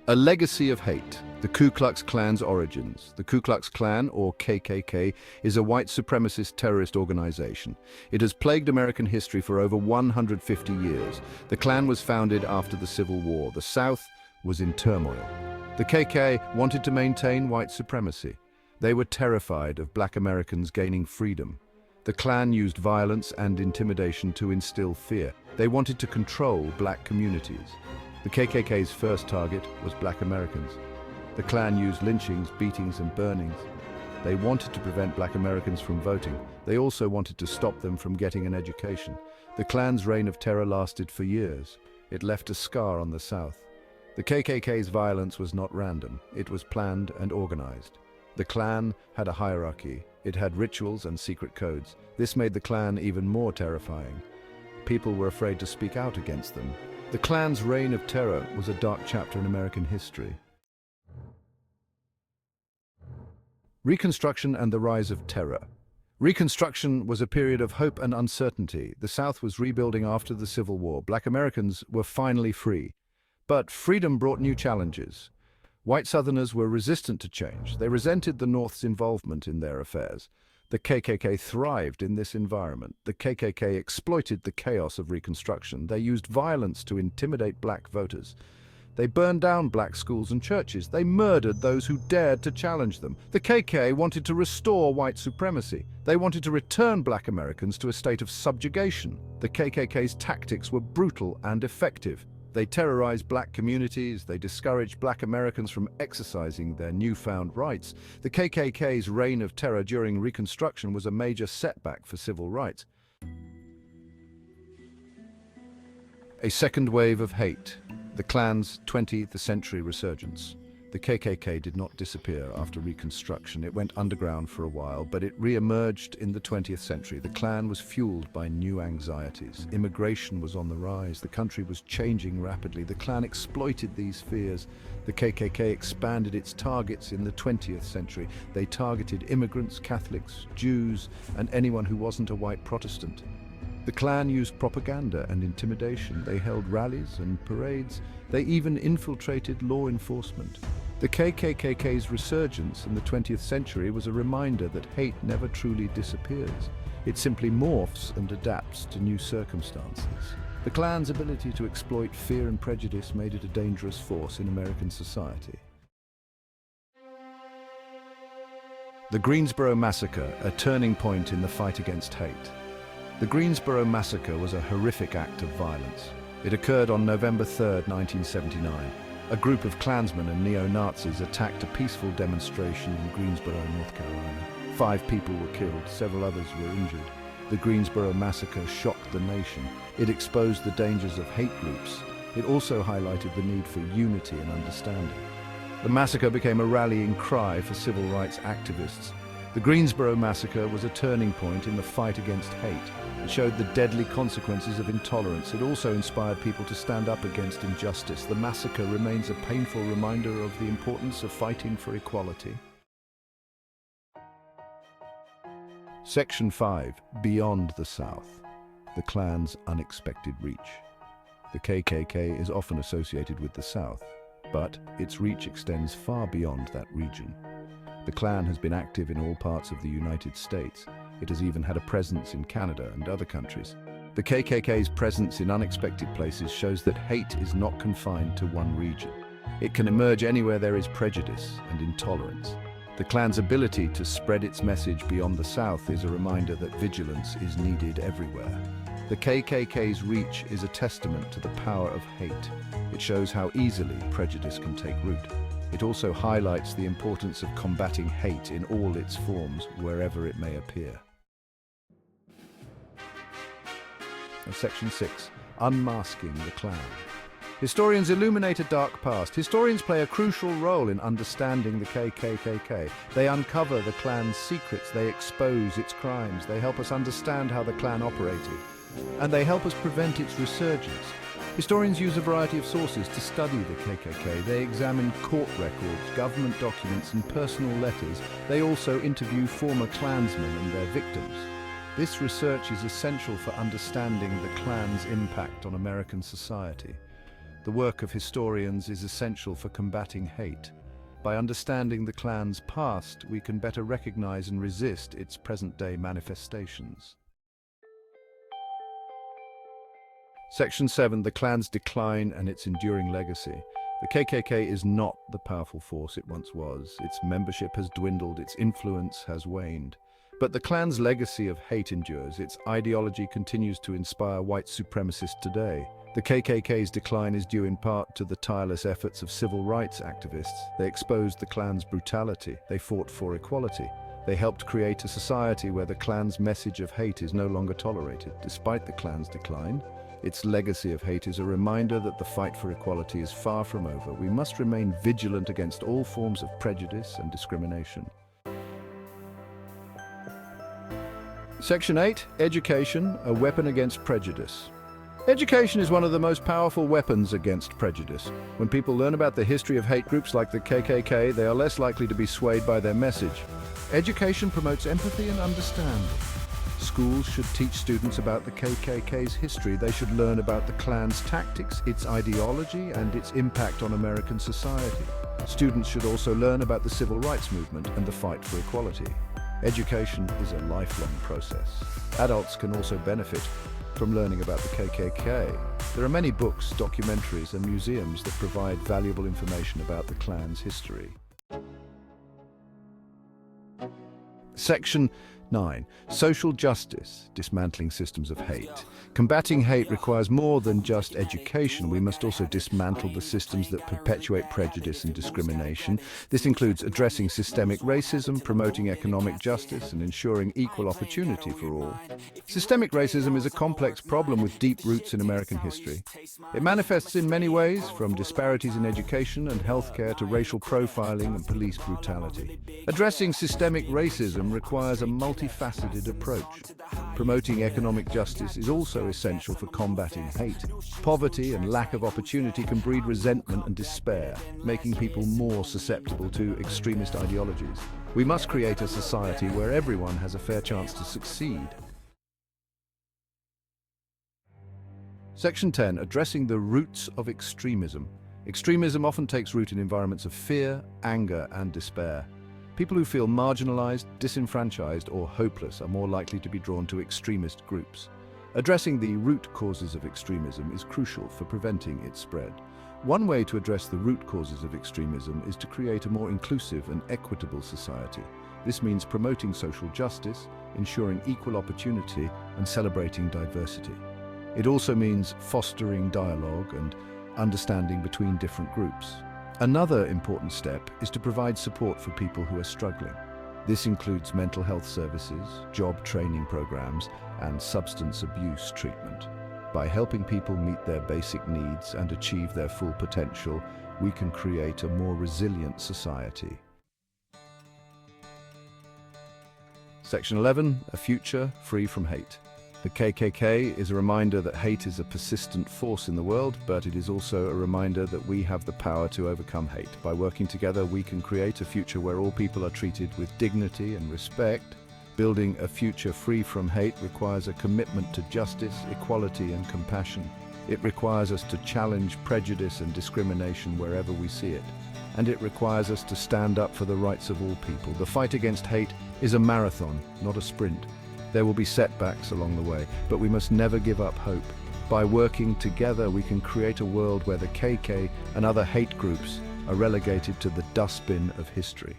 A legacy of hate. The Ku Klux Klan's origins. The Ku Klux Klan, or KKK, is a white supremacist terrorist organization. It has plagued American history for over 150 years. The Klan was founded after the Civil War. The South was in turmoil. The KKK wanted to maintain white supremacy. They were terrified of black Americans gaining freedom. The Klan used violence and intimidation to instill fear. They wanted to control black communities. The KKK's first target was black Americans. The Klan used lynchings, beatings, and burnings. They wanted to prevent black Americans from voting. They also wanted to stop them from getting an education. The Klan's reign of terror lasted for years. It left a scar on the South. The KKK's violence was not random. It was planned and organized. The Klan had a hierarchy. It had rituals and secret codes. This made the Klan even more terrifying. People were afraid to speak out against them. The Klan's reign of terror was a dark chapter in American history. Reconstruction and the rise of terror. Reconstruction was a period of hope and uncertainty. The South was rebuilding after the Civil War. Black Americans were finally free. But freedom brought new challenges. White Southerners were resistant to change. They resented the North's involvement in their affairs. The KKK thrived in this environment. The KKK exploited the chaos of Reconstruction. They used violence to intimidate black voters. They burned down black schools and churches. They murdered those who dared to challenge them. The KKK wanted to restore white supremacy. They wanted to return black Americans to a state of subjugation. The KKK's tactics were brutal and effective. They terrorized black communities. They discouraged black Americans from exercising their newfound rights. The KKK's reign of terror during Reconstruction was a major setback for civil rights. A second wave of hate. The Klan's 20th century resurgence. The KKK did not disappear after Reconstruction. It went underground for a while, but it re-emerged in the 20th century. The Klan was fueled by new anxieties. Immigration was on the rise. The country was changing rapidly. The Klan exploited these fears. The KKK expanded its targets in the 20th century. They targeted immigrants, Catholics, Jews, and anyone who wasn't a white Protestant. The Klan used propaganda and intimidation. They held rallies and parades. They even infiltrated law enforcement. The KKK's resurgence in the 20th century was a reminder that hate never truly disappears. It simply morphs and adapts to new circumstances. The Klan's ability to exploit fear and prejudice made it a dangerous force in American society. The Greensboro Massacre, a turning point in the fight against hate. The Greensboro Massacre was a horrific act of violence. It occurred on November 3, 1979. A group of Klansmen and neo-Nazis attacked a peaceful demonstration in Greensboro, North Carolina. 5 people were killed, several others were injured. The Greensboro Massacre shocked the nation. It exposed the dangers of hate groups. It also highlighted the need for unity and understanding. The massacre became a rallying cry for civil rights activists. The Greensboro Massacre was a turning point in the fight against hate. It showed the deadly consequences of intolerance. It also inspired people to stand up against injustice. The massacre remains a painful reminder of the importance of fighting for equality. Section 5. Beyond the South. The Klan's unexpected reach. The KKK is often associated with the South, but its reach extends far beyond that region. The Klan has been active in all parts of the United States. It has even had a presence in Canada and other countries. The KKK's presence in unexpected places shows that hate is not confined to one region. It can emerge anywhere there is prejudice and intolerance. The Klan's ability to spread its message beyond the South is a reminder that vigilance is needed everywhere. The KKK's reach is a testament to the power of hate. It shows how easily prejudice can take root. It also highlights the importance of combating hate in all its forms, wherever it may appear. Section 6. Unmasking the Klan. Historians illuminate a dark past. Historians play a crucial role in understanding the KKK. They uncover the Klan's secrets. They expose its crimes. They help us understand how the Klan operated. And they help us prevent its resurgence. Historians use a variety of sources to study the KKK. They examine court records, government documents, and personal letters. They also interview former Klansmen and their victims. This research is essential for understanding the Klan's impact on American society. The work of historians is essential for combating hate. By understanding the Klan's past, we can better recognize and resist its present-day manifestations. Section 7. The Klan's decline and its enduring legacy. The KKK is not the powerful force it once was. Its membership has dwindled, its influence has waned. But the Klan's legacy of hate endures. Its ideology continues to inspire white supremacists today. The KKK's decline is due in part to the tireless efforts of civil rights activists. They exposed the Klan's brutality. They fought for equality. They helped create a society where the Klan's message of hate is no longer tolerated. Despite the Klan's decline, its legacy of hate is a reminder that the fight for equality is far from over. We must remain vigilant against all forms of prejudice and discrimination. Section 8. Education, a weapon against prejudice. Education is one of the most powerful weapons against prejudice. When people learn about the history of hate groups like the KKK, they are less likely to be swayed by their message. Education promotes empathy and understanding. Schools should teach students about the KKK's history. They should learn about the Klan's tactics, its ideology, and its impact on American society. Students should also learn about the civil rights movement and the fight for equality. Education is a lifelong process. Adults can also benefit from learning about the KKK. There are many books, documentaries, and museums that provide valuable information about the Klan's history. Section 9. Social justice, dismantling systems of hate. Combating hate requires more than just education. We must also dismantle the systems that perpetuate prejudice and discrimination. This includes addressing systemic racism, promoting economic justice, and ensuring equal opportunity for all. Systemic racism is a complex problem with deep roots in American history. It manifests in many ways, from disparities in education and healthcare to racial profiling and police brutality. Addressing systemic racism requires a multifaceted approach. Promoting economic justice is also essential for combating hate. Poverty and lack of opportunity can breed resentment and despair, making people more susceptible to extremist ideologies. We must create a society where everyone has a fair chance to succeed. Section 10. Addressing the roots of extremism. Extremism often takes root in environments of fear, anger, and despair. People who feel marginalized, disenfranchised, or hopeless are more likely to be drawn to extremist groups. Addressing the root causes of extremism is crucial for preventing its spread. One way to address the root causes of extremism is to create a more inclusive and equitable society. This means promoting social justice, ensuring equal opportunity, and celebrating diversity. It also means fostering dialogue and understanding between different groups. Another important step is to provide support for people who are struggling. This includes mental health services, job training programs, and substance abuse treatment. By helping people meet their basic needs and achieve their full potential, we can create a more resilient society. Section 11. A future free from hate. The KKK is a reminder that hate is a persistent force in the world, but it is also a reminder that we have the power to overcome hate. By working together, we can create a future where all people are treated with dignity and respect. Building a future free from hate requires a commitment to justice, equality, and compassion. It requires us to challenge prejudice and discrimination wherever we see it. And it requires us to stand up for the rights of all people. The fight against hate is a marathon, not a sprint. There will be setbacks along the way, but we must never give up hope. By working together, we can create a world where the KK and other hate groups are relegated to the dustbin of history.